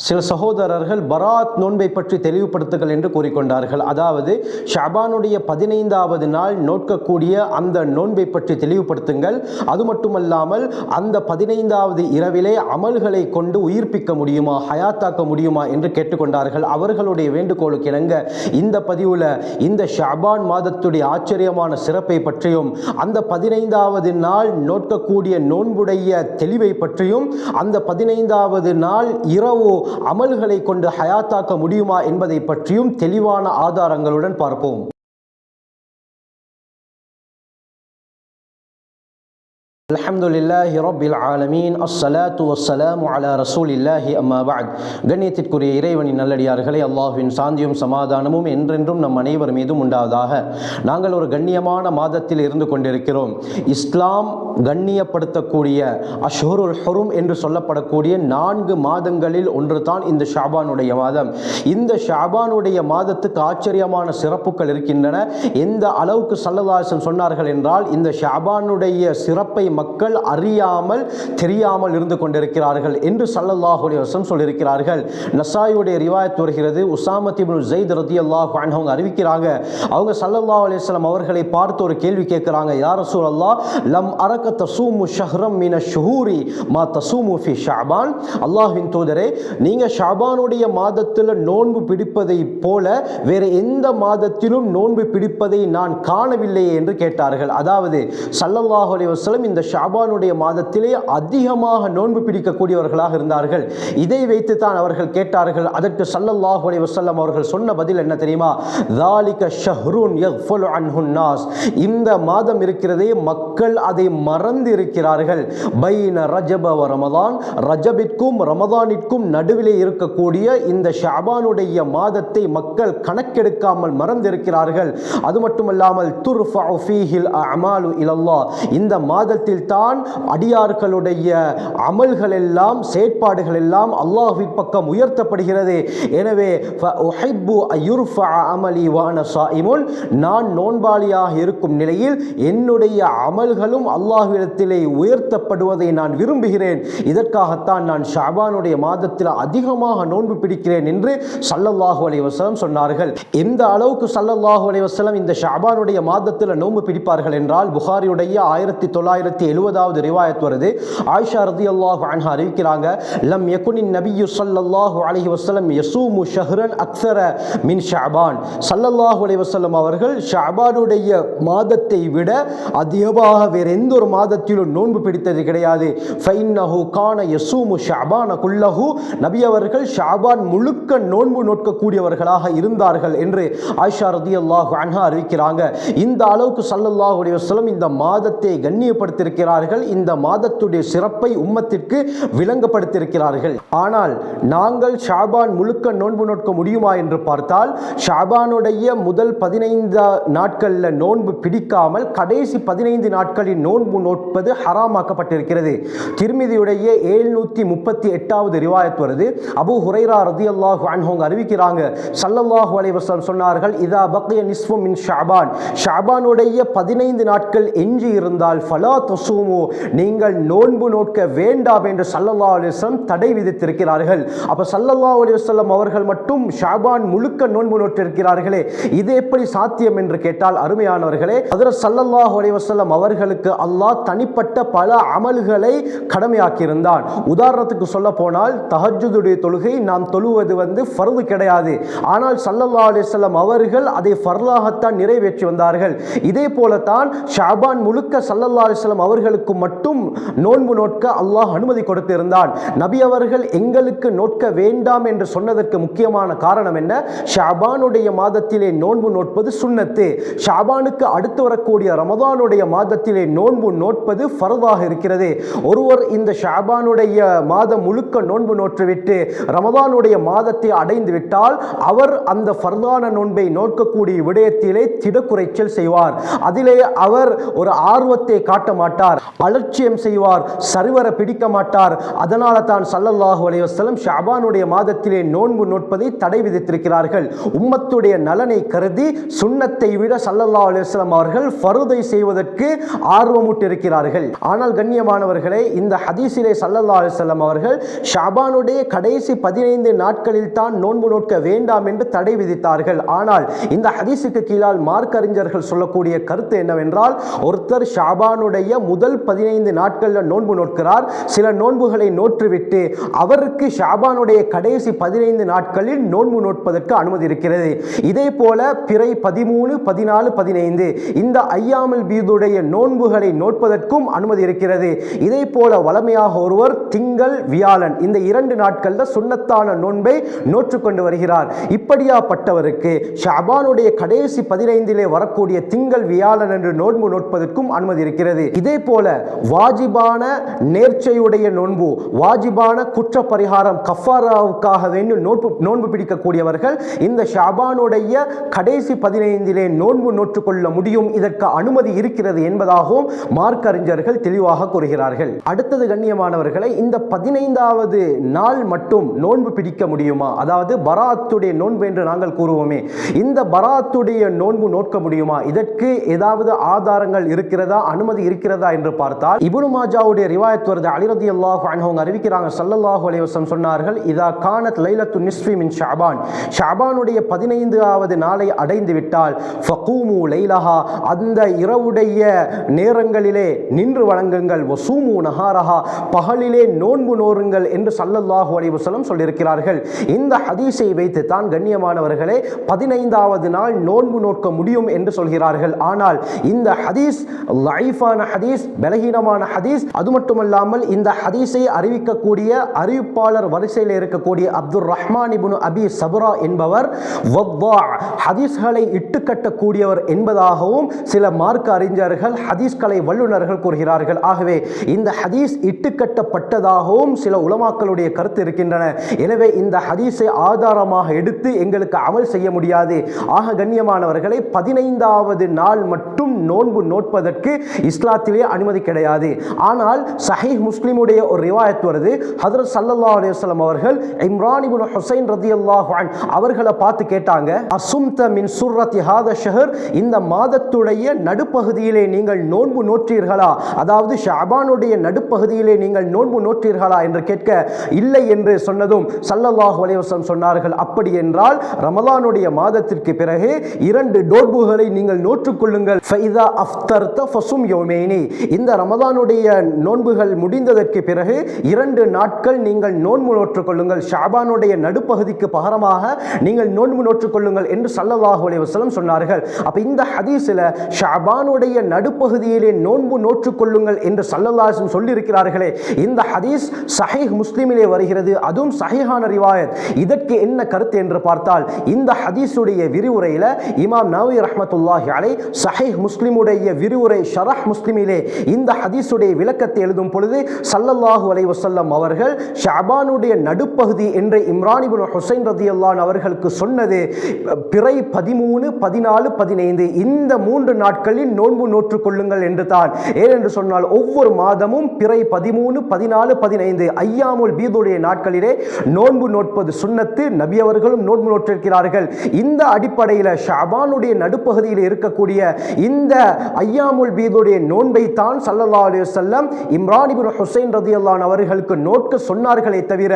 சில சகோதரர்கள் பராத் நோன்பை பற்றி தெளிவுபடுத்துங்கள் என்று கூறிக்கொண்டார்கள். அதாவது ஷஅபானுடைய 15வது நாள் நோக்கக்கூடிய அந்த நோன்பை பற்றி தெளிவுபடுத்துங்கள். அது மட்டுமல்லாமல் அந்த 15வது இரவிலே அமல்களை கொண்டு உயிர்ப்பிக்க முடியுமா, ஹயாத்தாக்க முடியுமா என்று கேட்டுக்கொண்டார்கள். அவர்களுடைய வேண்டுகோளுக்கு இணங்க இந்த பதிவில் இந்த ஷஅபான் மாதத்துடைய ஆச்சரியமான சிறப்பை பற்றியும், அந்த 15வது நாள் நோக்கக்கூடிய நோன்புடைய தெளிவை பற்றியும், அந்த 15வது நாள் இரவு அமல்களை கொண்டு ஹயாத்தாக்க முடியுமா என்பதை பற்றியும் தெளிவான ஆதாரங்களுடன் பார்ப்போம். அல்ஹம்துலில்லாஹி ரப்பில் ஆலமீன், அஸ்ஸலாத்து வஸ்ஸலாமு அலா ரசூலில்லாஹி அம்மா பஅத். கண்ணியத்திற்குரிய இறைவனின் நல்லடியார்களே, அல்லாஹ்வின் சாந்தியும் சமாதானமும் என்றென்றும் நம் அனைவர் மீதும் உண்டாவதாக. நாங்கள் ஒரு கண்ணியமான மாதத்தில் இருந்து கொண்டிருக்கிறோம். இஸ்லாம் கண்ணியப்படுத்தக்கூடிய அஷ்ஹுருல் ஹுரும் என்று சொல்லப்படக்கூடிய 4 மாதங்களில் ஒன்று தான் இந்த ஷஅபானுடைய மாதம். இந்த ஷஅபானுடைய மாதத்துக்கு ஆச்சரியமான சிறப்புகள் இருக்கின்றன. எந்த அளவுக்கு ஸல்லல்லாஹு அலைஹி வஸல்லம் சொன்னார்கள் என்றால், இந்த ஷஅபானுடைய சிறப்பை மக்கள் அறியாமல் தெரியாமல் இருந்து கொண்டிருக்கிறார்கள் என்று ஸல்லல்லாஹு அலைஹி வஸல்லம் சொல்லியிருக்கிறார்கள். நசாயியுடைய ரிவாயத் வருகிறது. உஸாமத் இப்னு ஸைத் ரலியல்லாஹு அன்ஹு அவங்க அறிவிக்கிறாங்க, அவங்க ஸல்லல்லாஹு அலைஹி வஸல்லம் அவர்களை பார்த்து ஒரு கேள்வி கேட்கிறாங்க. யா ரசூலல்லாஹ், லம் அரக தஸூமு ஷஹ்ரம் மின ஷுஹூரி மா தஸூமு ஃபி ஷஅபான். அல்லாஹ்வின் தூதரே, நீங்க ஷஅபானுடைய மாதத்தில் நோன்பு பிடிப்பதை போல வேறு எந்த மாதத்திலும் நோன்பு பிடிப்பதை நான் காணவில்லையே என்று கேட்டார்கள். அதாவது ஸல்லல்லாஹு அலைஹி வஸல்லம் இந்த ஷஅபானுடைய மாதத்திலே அதிகமாக நோன்பு பிடிக்கக்கூடியவர்களாக இருந்தார்கள். இதை வைத்து தான் அவர்கள் கேட்டார்கள். அதற்கு ஸல்லல்லாஹு அலைஹி வஸல்லம் அவர்கள் சொன்ன பதில் என்ன தெரியுமா? ذَلِكَ شَهْرٌ يَغْفَلُ عَنْهُ النَّاسُ. இந்த மாதம் இருக்கிறதே, மக்கள் அதை மறந்து இருக்கிறார்கள். பைன ரஜப வ ரமதான், ரஜபிற்கும் ரமதானிற்கும் நடுவிலே இருக்கக்கூடிய இந்த ஷஅபானுடைய மாதத்தை மக்கள் கணக்கெடுக்காமல் மறந்திருக்கிறார்கள். அது மட்டுமல்லாமல் துர்ஃபஉ ஃபீஹில் அஅமாலு இலல்லாஹ், இந்த மாதத்தில் தான் அடியார்களுடைய அமல்கள் எல்லாம், செயற்பாடுகள் எல்லாம் அல்லாஹ்வின் பக்கம் உயர்த்தப்படுகிறது. எனவே ஃபஉஹிப்பு அய்யுர்ஃபஅ அமலி வ அன ஸாயிமுன், நான் நோன்பாளியாக இருக்கும் நிலையில் என்னுடைய அமல்களும் அல்லாஹ்விடத்திலே உயர்த்தப்படுவதை நான் விரும்புகிறேன். இதற்காகத்தான் நான் ஷஅபானுடைய மாதத்தில் அதிகமாக நோன்பு பிடிக்கிறேன் என்று ஸல்லல்லாஹு அலைஹி வஸல்லம் சொன்னார்கள். எந்த அளவுக்கு ஸல்லல்லாஹு அலைஹி வஸல்லம் இந்த ஷஅபானுடைய மாதத்தில் நோன்பு பிடிப்பார்கள் என்றால், புகாரியுடைய 1970வது ரிவாயத் வருது. ஆயிஷா ரலியல்லாஹு அன்ஹா அறிவிக்கிறாங்க, லம் யகுனின் நபியு ஸல்லல்லாஹு அலைஹி வஸல்லம் யஸூமு ஷஹ்ரன் அக்ஸர மின் ஷஅபான். ஸல்லல்லாஹு அலைஹி வஸல்லம் அவர்கள் ஷஅபானுடைய மாதத்தை விட அதிகமாக வேறு எந்த ஒரு மாதத்திலும் நோன்பு பிடித்தது கிடையாது. ஃபைன்னஹு கான யஸூமு ஷஅபான குல்லஹு, நபி அவர்கள் ஷஅபான் முழுக்க நோன்பு நோக்கக்கூடியவர்களாக இருந்தார்கள் என்று ஆயிஷா ரலியல்லாஹு அன்ஹா அறிவிக்கிறாங்க. இந்த அளவுக்கு ஸல்லல்லாஹு அலைஹி வஸல்லம் இந்த மாதத்தை கண்ணியப்படுத்தியிருக்கிறார்கள். இந்த மாதத்துடைய சிறப்பை உம்மத்திற்கு விளங்கப்படுத்தியிருக்கிறார்கள். ஆனால் நாங்கள் ஷஅபான் முழுக்க நோன்பு நோக்க முடியுமா என்று பார்த்தால், ஷஅபானுடைய முதல் 15 நாட்களில் நோன்பு பிடிக்காமல் கடைசி 15 நாட்களில் நோன்பு நோட்பது ஹராமாக்கப்பட்டிருக்கிறது. திர்மிதியுடைய 738வது ரிவாயத் வருது. அபூ ஹுரைரா ரலியல்லாஹு அன்ஹு அறிவிக்கிறாங்க, ஸல்லல்லாஹு அலைஹி வஸல்லம் சொன்னார்கள், இதா பக்கிய நிஸ்ஃபு மின் ஷஅபான், ஷஅபானுடைய 15 நாட்கள் எஞ்சி இருந்தால் ஃபலா தஸூமு, நீங்கள் நோன்பு நோக்க வேண்டாம் என்று ஸல்லல்லாஹு அலைஹி வஸல்லம் தடை விதித்திருக்கிறார்கள். அப்ப ஸல்லல்லாஹு அலைஹி வஸல்லம் அவர்கள் மட்டும் ஷஅபான் முழுக்க நோன்பு நோட்டிருக்கிறார்களே, இது எப்படி சாத்தியம் என்று கேட்டால், அருமையானவர்களே, ஹஜ்ரத் ஸல்லல்லாஹு அலைஹி வஸல்லம் அவர்களுக்கு அல்லாஹ் தனிப்பட்ட பல அமல்களை கடமையாக்கியிருந்தான். உதாரணத்துக்கு சொல்ல போனால், தஹஜ்ஜுதுடைய தொழுகை நாம் தொழுவது ஃபர்து கிடையாது. ஆனால் ஸல்லல்லாஹு அலைஹி வஸல்லம் அவர்கள் அதை ஃபர்லாகத்தான் நிறைவேற்றி வந்தார்கள். இதே போலத்தான் ஷஅபான் முழுக்க ஸல்லல்லாஹு அலைஹி வஸல்லம் அவர்களுக்கு மட்டும் நோன்பு நோட்க அல்லாஹ் அனுமதி கொடுத்திருந்தான். நபி அவர்கள் எங்களுக்கு நோட்க வேண்டாம் என்று சொன்னதற்கு முக்கியமான காரணம் என்ன? ஷஅபானுடைய மாதத்திலே நோன்பு நோட்பது சுன்னத்து. ஷஅபானுக்கு அடுத்து வரக்கூடிய ரமதானுடைய மாதத்திலே நோன்பு நோட்பது ஃபர்தாக இருக்கிறது. ஒருவர் இந்த ஷஅபானுடைய மாதம் முழுக்க நோன்பு நோற்றுவிட்டு ரமதானுடைய மாதத்தை அடைந்து விட்டால், அவர் அந்த ஃபர்தான நோன்பை நோக்கக்கூடிய விடயத்திலே திடக்குறைச்சல் செய்வார். அதிலே அவர் ஒரு ஆர்வத்தை காட்ட மாட்டார். மாட்டார், அலட்சியம் செய்வார், சரிவர பிடிக்க மாட்டார். அதனால தான் ஸல்லல்லாஹு அலைஹி வஸல்லம் ஷஅபானுடைய மாதத்திலே நோன்பு நோட்பதை தடை விதித்திருக்கிறார்கள். உம்மத்துடைய நலனை கருதி சுன்னத்தை விட ஸல்லல்லாஹு அலைஹி வஸல்லம் அவர்கள் ஃபர்தை செய்வதற்கு ஆர்வமூட்டிருக்கிறார்கள். ஆனால் கண்ணியமானவர்களே, இந்த ஹதீஸிலே ஸல்லல்லாஹு அலைஹி வஸல்லம் அவர்கள் ஷஅபானுடைய கடைசி 15 நாட்களில் தான் நோன்பு நோட்க வேண்டாம் என்று தடை விதித்தார்கள். ஆனால் இந்த ஹதீஸுக்கு கீழால் மார்க்க அறிஞர்கள் சொல்லக்கூடிய கருத்து என்னவென்றால், ஒருத்தர் ஷஅபானுடைய முதல் 15 நாட்களில் நோன்பு நோட்கிறார், சில நோன்புகளை நோற்றுவிட்டு அவருக்கு ஷஅபானுடைய கடைசி 15 நாட்களில் நோன்பு நோட்பதற்கு அனுமதி இருக்கிறது. இதே போல பிறை 13, 14, 15 இந்த ஐயாமுல் பீதுடைய நோன்புகளை நோட்பதற்கும் அனுமதி இருக்கிறது. இதே போல வளமையாக ஒருவர் திங்கள் வியாழன் இந்த 2 நாட்களில் சுன்னத்தான நோன்பை நோற்றுக்கொண்டு வருகிறார். இப்படியாப்பட்டவருக்கு ஷஅபானுடைய கடைசி 15 வரக்கூடிய திங்கள் வியாழன் என்று நோன்பு நோட்பதற்கும் அனுமதி இருக்கிறது. இதே போல வாஜிபான நேர்ச்சையுடைய நோன்பு, வாஜிபான குற்ற பரிகாரம் கஃபாராவுக்காக வேண்டி நோன்பு பிடிக்கக்கூடியவர்கள் இந்த ஷஅபானுடைய கடைசி 15 நோன்பு நோற்றுக்கொள்ள முடியும், இதற்கு அனுமதி இருக்கிறது என்பதாகவும் மார்க்க அறிஞர்கள் தெளிவாக கூறுகிறார்கள். அடுத்தது கண்ணியமானவர்களை, இந்த 15வது நாள் மட்டும் நோன்பு பிடிக்க முடியுமா? அதாவது பராத்துடைய நோன்பு என்று நாங்கள் கூறுவோமே, இந்த பராத்துடைய நோன்பு நோக்க முடியுமா? இதற்கு ஏதாவது ஆதாரங்கள் இருக்கிறதா, அனுமதி இருக்கிறதா என்று பார்த்தால் இப்னு மாஜாவுடைய ரிவாயத் வருது. அலி ரலியல்லாஹு அன்ஹு அறிவிக்கிறாங்க, ஸல்லல்லாஹு அலைஹி வஸல்லம் சொன்னார்கள், இதா கானத் லைலத்து நிஸ்ஃபி மின் ஷஅபான், ஷஅபானுடைய 15வது நாளை அடைந்து விட்டால் ஃபகூமு லைலஹா, அந்த இரவுடைய நேரங்களிலே நின்று வணங்குங்கள், வசூமு நஹாரஹா, பகலிலே நோன்பு நோருங்கள் என்று ஸல்லல்லாஹு அலைஹி வஸல்லம் சொல்லியிருக்கிறார்கள். இந்த ஹதீஸை வைத்து தான் கண்ணியமானவர்களே 15வது நாள் நோன்பு நோக்க முடியும் என்று சொல்கிறார்கள். ஆனால் இந்த ஹதீஸ் லைஃபான ஹதீஸ், பலகீனமான ஹதீஸ். அது மட்டுமல்லாமல் இந்த ஹதீஸை அறிவிக்கக்கூடிய அறிவிப்பாளர் வரிசையில் இருக்கக்கூடிய அப்துர் ரஹ்மான் இப்னு அபி சபுரா என்பவர் வவ்வா, ஹதீஸ்களை இட்டுக்கட்டக்கூடியவர் என்பதாகவும் சில மார்க்க அறிஞர்கள், ஹதீஸ்களை வல்லுநர்கள் கூறுகிறார்கள். ஆகவே இந்த ஹதீஸ் இட்டுக்கட்டப்பட்டதாகவும் சில உலமாக்களுடைய கருத்து இருக்கின்றன. எனவே இந்த ஹதீஸை ஆதாரமாக எடுத்து எங்களுக்கு அமல் செய்ய முடியாது. ஆக கண்ணியமானவர்களை 15வது நாள் மட்டும் நோன்பு நோட்பதற்கு இஸ்லாத்திலே அனுமதி கிடையாது. ஆனால் சஹீஹ் முஸ்லிமுடைய ஒரு ரிவாயத் வருது, ஹஜ்ரத் ஸல்லல்லாஹு அலைஹி வஸல்லம் அவர்கள் இம்ரான் இப்னு ஹுசைன் ரலியல்லாஹு அன்ஹு அவர்களை பார்த்து கேட்டாங்க, அசும்த மின் சுர்ரத்தி ஹாதா ஷஹர், இந்த மாதத்துடைய நடுப்பகுதியிலே நீங்கள் நோன்பு நோற்றீர்களா? அதாவது ஷஅபானுடைய நடுப்பகுதியிலே நீங்கள் நோன்பு நோற்றீர்களா என்று கேட்க, இல்லை என்று சொன்னதும் ஸல்லல்லாஹு அலைஹி வஸல்லம் சொன்னார்கள், அப்படி என்றால் ரமலானுடைய மாதத்திற்கு பிறகு 2 நோன்புகளை நீங்கள் நோற்றுக்கொள்ளுங்கள். ஃபைதா அஃப்தர்த ஃபஸும் யௌமைனி, இந்த ரமலானுடைய நோன்புகள் முடிந்ததற்கு பிறகு 2 நாட்கள் நீங்கள் நோன்பு நோற்றுக்கொள்ளுங்கள், ஷஅபானுடைய நடுப்பகுதிக்கு பகரமாக நீங்கள் நோன்பு நோற்றுக்கொள்ளுங்கள் என்று ஸல்லல்லாஹு அலைஹி வஸல்லம் சொன்னார்கள். அப்ப இந்த ஹதீஸில் ஷஅபானுடைய நடுப்பகுதியிலே நோன்பு நோற்றுக்கொள்ளுங்கள் என்று ஸல்லல்லாஹு அலைஹி வஸல்லம் சொல்லியிருக்கிறார்களே, இந்த ஹதீஸ் சஹீஹ் முஸ்லிமிலே வருகிறது, அதுவும் சஹீஹான ரிவாயத். இதற்கு என்ன கருத்து என்று பார்த்தால், இந்த ஹதீஸுடைய விரிவுரையில் இமாம் நவவி ரஹ்மத்துல்லாஹி அலைஹி சஹீஹ் முஸ்லிமுடைய விரிவுரை ஷரஹ் முஸ்லிமிலே இந்த ஹதீஸுடைய விளக்கத்தை எழுதும் பொழுது ஸல்லல்லாஹு அலைஹி வஸல்லம் அவர்கள் ஷஅபானுடைய நடுப்பகுதி என்று இம்ரான் இப்னு ஹுசைன் ரலியல்லாஹு அன்ஹு அவர்களுக்கு சொன்னது பிறை 13, 14, 15 இந்த 3 நாட்களில் நோன்பு நோற்றுக் கொள்ளுங்கள் என்று தான். ஏனென்று சொன்னால் ஒவ்வொரு மாதமும் பிறை 13, 14, 15 ஐயாமுல் பீதுடைய நாட்களிலே நோன்பு நோட்பது சுன்னத்து. நபி அவர்களும் நோன்பு நோற்றிருக்கிறார்கள். இந்த அடிப்படையில் ஷஅபானுடைய நடுப்பகுதியில் இருக்கக்கூடிய இந்த ஐயாமுல் பீதுடைய நோன்பை தான் ஸல்லல்லாஹு அலைஹி வஸல்லம் இம்ரான் இப்னு ஹுசைன் ரலியல்லாஹு அன்ஹு அவர்களுக்கு நோட்க சொன்னார்களே தவிர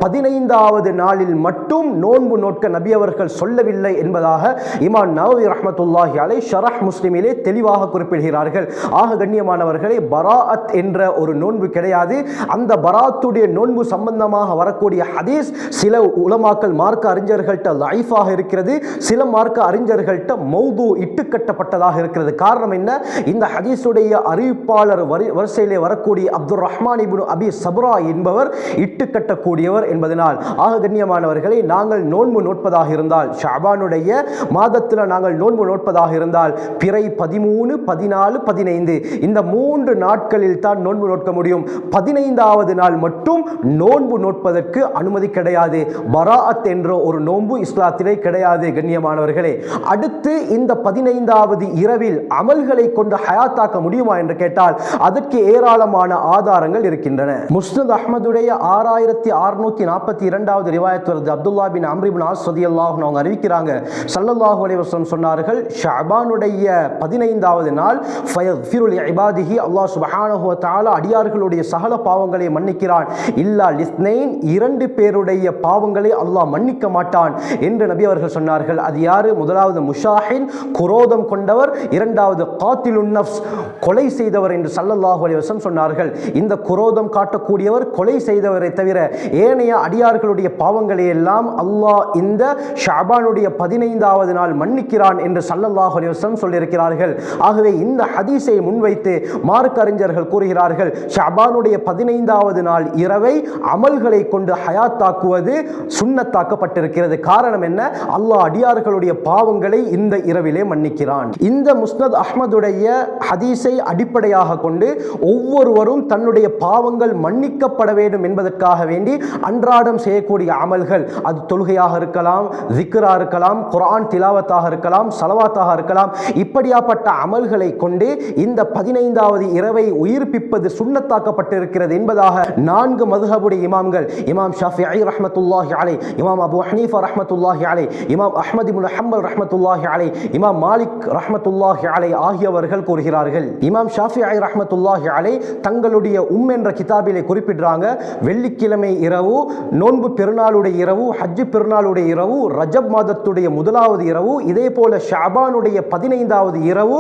15வது நாளில் மட்டும் நோன்பு நோட்க நபி அவர்கள் சொல்லவில்லை என்பதாக இமாம் நவவி ரஹ்மத்துல்லாஹி அலைஹி ஷரஹ் முஸ்லிமிலே தெளிவாக குறிப்பிடுகிறார்கள். ஆக கண்ணியமானவர்களே, பராஅத் என்ற ஒரு நோன்பு கிடையாது. அந்த பராத்துடைய நோன்பு சம்பந்தமாக வரக்கூடிய ஹதீஸ் சில உலமாக்கள் மார்க்க அறிஞர்கள்ட்ட லைஃபாக இருக்கிறது, சில மார்க்க அறிஞர்கள்ட்ட மௌது இட்டுக்கட்டப்பட்டதாக இருக்கிறது. காரணம் என்ன? இந்த ஹதீஸுடைய அறிவிப்பாளர் வரிசையிலே வரக்கூடிய அப்துர் ரஹ்மான் இப்னு அபி சபுரா என்பவர் இட்டுக்கட்டக்கூடியவர் என்பதனால். ஆக கண்ணியமானவர்களை, நாங்கள் நோன்பு நோட்பதாக இருந்தால், ஷஅபானுடைய மாதத்தில் நாங்கள் நோன்பு நோட்பதாக இருந்தால் பிறை 13, 14, 15 இந்த 3 நாட்களில் தான் நோன்பு நோட்க முடியும். 15வது நாள் மட்டும் நோன்பு நோட்பதற்கு அனுமதி கிடையாது. பராஅத் என்ற ஒரு நோன்பு இஸ்லாத்திலே கிடையாது கண்ணியமானவர்களே. அடுத்து இந்த 15வது இரவில் இரவில் அமல்களை கொண்டு ஹயாத்தாக்க முடியுமா என்று கேட்டால் அதற்கு ஏராளமான ஆதாரங்கள் இருக்கின்றன. முஸ்னத் அஹ்மதுடைய 6642வது ரிவாயத் வருது. அப்துல்லா பின் அம்ர் இப்னு ஆஸ் ரலியல்லாஹு அன்ஹு அவங்க அறிவிக்கிறாங்க, ஸல்லல்லாஹு அலைஹி வஸல்லம் சொன்னார்கள், ஷஅபானுடைய 15வது நாள் ஃபயக்ஃபிரு லிஇபாதிஹி, அல்லாஹ் சுப்ஹானஹு வ தஆலா அடியார்களுடைய சகல பாவங்களை மன்னிக்கிறான், இல்லா லிஸ்னைன், 2 பேருடைய பாவங்களை அல்லாஹ் மன்னிக்க மாட்டான் என்று நபி அவர்கள் சொன்னார்கள். அது யாரு? முதலாவது முஷாஹின், குரோதம் கொண்டவர். இரண்டாவது காத்திலுன் நஃப்ஸ், கொலை செய்தவர் என்று ஸல்லல்லாஹு அலைஹி வஸல்லம் சொன்னார்கள். இந்த குரோதம் காட்டக்கூடியவர், கொலை செய்தவரை தவிர ஏனைய அடியார்களுடைய பாவங்களை எல்லாம் அல்லாஹ் இந்த ஷஅபானுடைய 15வது நாள் மன்னிக்கிறான் என்று ஸல்லல்லாஹு அலைஹி வஸல்லம் சொல்லியிருக்கிறார்கள். ஆகவே இந்த ஹதீஸை முன்வைத்து மார்க்க அறிஞர்கள் கூறுகிறார்கள், ஷஅபானுடைய 15வது நாள் இரவை அமல்களை கொண்டு ஹயாத்தாக்குவது சுன்னத்தாக்கப்பட்டிருக்கிறது. காரணம் என்ன? அல்லாஹ் அடியார்களுடைய பாவங்களை இந்த இரவிலே மன்னிக்கிறான். இந்த முஸ்னத் அஹ்மதுடைய ஹதீஸை அடிப்படையாக கொண்டு ஒவ்வொருவரும் தன்னுடைய பாவங்கள் மன்னிக்கப்பட வேண்டும் என்பதற்காக வேண்டி அன்றாடம் செய்யக்கூடிய அமல்கள், அது தொழுகையாக இருக்கலாம், திக்ரா இருக்கலாம், குர்ஆன் திலாவத்தாக இருக்கலாம், ஸலவாத்தாக இருக்கலாம், இப்படியாப்பட்ட அமல்களை கொண்டு இந்த 15வது இரவை உயிர்ப்பிப்பது சுன்னத்தாக்கப்பட்டிருக்கிறது என்பதாக 4 மதுஹபுடைய இமாம்கள், இமாம் ஷாஃபிஈ ரஹ்மத்துல்லாஹி அலைஹி, இமாம் அபூ ஹனீஃபா ரஹ்மத்துல்லாஹி அலைஹி, இமாம் அஹ்மத் இப்னு ஹம்பல் ரஹ்மத்துல்லாஹி அலைஹி, இமாம் மாலிக் ரஹ்மத்துல்லாஹி அலைஹி ஆகியவர்கள் கூறுகிறார்கள். இமாம் ஷாஃபிஈ ரஹ்மத்துல்லாஹி அலைஹி தங்களுடைய என்ற கிதாபிலே குறிப்பிடுறாங்க, வெள்ளிக்கிழமை இரவு, நோன்பு பெருநாளுடைய இரவு, ஹஜ் பெருநாளுடைய இரவு, ரஜப் மாதத்துடைய முதலாவது இரவு, இதே போல ஷஅபானுடைய 15வது இரவு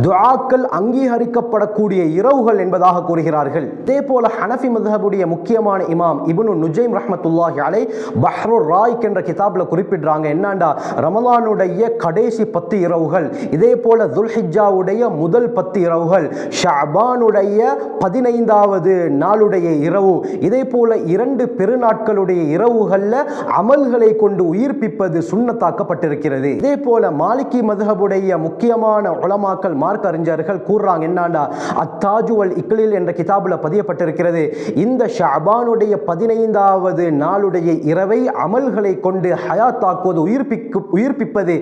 துஆக்கள் அங்கீகரிக்கப்படக்கூடிய இரவுகள் என்பதாக கூறுகிறார்கள். இதே போல ஹனஃபி மذஹபுடைய முக்கியமான இமாம் இப்னு நுஜைம் ரஹ்மத்துல்லாஹி அலைஹி பஹ்ருர் ராயிக் என்ற கிதாபில் குறிப்பிடுறாங்க, என்னண்டா ரமலானுடைய கடைசி 10 இரவுகள், இதே போல துல்ஹிஜ்ஜாவுடைய முதல் 10 இரவுகள், ஷஅபானுடைய 15வது நாளுடைய இரவு, இதே போல 2 பெருநாட்களுடைய இரவுகள்ல அமல்களை கொண்டு உயிர்ப்பிப்பது சுன்னத்தாக்கப்பட்டிருக்கிறது. இதே போல மாலிகி மذஹபுடைய முக்கியமான உலமாக்கள், மார்க்க அறிஞர்கள் கூறுறாங்க, என்னண்டா அத்தாஜு வல் இக்லில் என்ற கிதாபில் பதியப்பட்டிருக்கிறது, இந்த ஷஅபானுடைய 15வது நாளுடைய இரவை அமல்களை கொண்டு ஹயாத்தாக்குவது, உயிர்ப்பிப்பது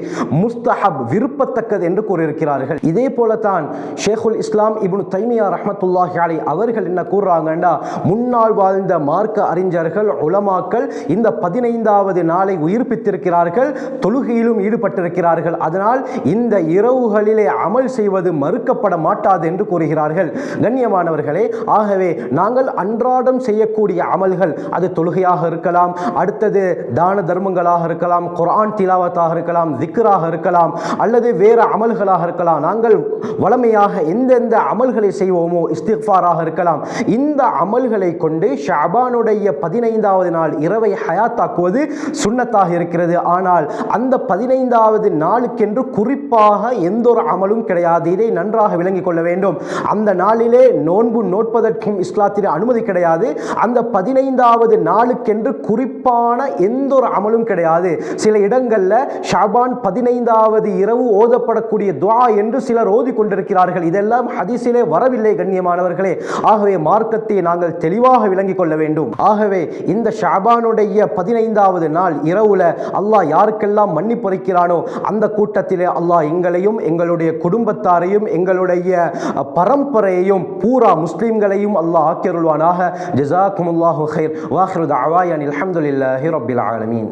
முஸ்தஹப், விருப்பத்தக்கது என்று கூறியிருக்கிறார்கள். இதே போல தான் ஷேகுல் இஸ்லாம் இப்னு தைமியா ரஹ்மத்துல்லாஹி அலைஹி அவர்கள் என்ன கூறுறாங்கன்னா, முன்னால் வாழ்ந்த மார்க்க அறிஞர்கள், உலமாக்கள் இந்த 15வது நாளை உயிர்ப்பித்திருக்கிறார்கள், தொழுகையிலும் ஈடுபட்டிருக்கிறார்கள். அதனால் இந்த இரவுகளிலே அமல் செய்வது மறுக்கப்பட மாட்டாது என்று கூறுகிறார்கள். கண்ணியமானவர்களே, ஆகவே நாங்கள் அன்றாடம் செய்யக்கூடிய அமல்கள், அது தொழுகையாக இருக்கலாம், அடுத்தது தான தர்மங்களாக இருக்கலாம், குர்ஆன் திலாவத்தாக இருக்கலாம், திக்ராக இருக்கலாம், அல்லது வேறு அமல்களாக இருக்கலாம். நாங்கள் வளமையாக எந்தெந்த அமல்களை செய்வோமோ, இஸ்திக்ஃபாராக இருக்கலாம், இந்த அமல்களை கொண்டு ஷஅபானுடைய 15வது நாள் இரவை ஹயாத்தாக்குவது சுன்னத்தாக இருக்கிறது. ஆனால் அந்த 15வது நாளுக்கென்று குறிப்பாக எந்த ஒரு அமலும் கிடையாது. இதை நன்றாக விளங்கிக் கொள்ள வேண்டும். அந்த நாளிலே நோன்பு நோட்பதற்கும் இஸ்லாத்திலே அனுமதி கிடையாது. அந்த 15வது நாளுக்கென்று குறிப்பான எந்த ஒரு அமலும் கிடையாது. சில இடங்கள்ல ஷஅபான் 15வது இரவு ஓதப்படக்கூடிய துஆ என்று சிலர் ஓதிக்கொண்டிருக்கிறார்கள். இதெல்லாம் ஹதீஸிலே வரவில்லை கண்ணியமானவர்களே. ஆகவே மார்க்கத்தை நாங்கள் தெளிவாக விளங்கிக் கொள்ள வேண்டும். ஆகவே இந்த ஷஅபானுடைய 15வது நாள் இரவுல அல்லாஹ் யாருக்கெல்லாம் மன்னிப்பு அளிக்கிறானோ அந்த கூட்டத்திலே அல்லாஹ் எங்களையும், எங்களுடைய குடும்பத்தாரையும், எங்களுடைய பரம்பரையையும், பூரா முஸ்லிம்களையும் அல்லாஹ் ஆக்கியருள்வானாக. ஜஸாக்குமுல்லாஹு கைர். வாஹிரு தஅவானா அல்ஹம்துலில்லாஹி ரப்பில் ஆலமீன்.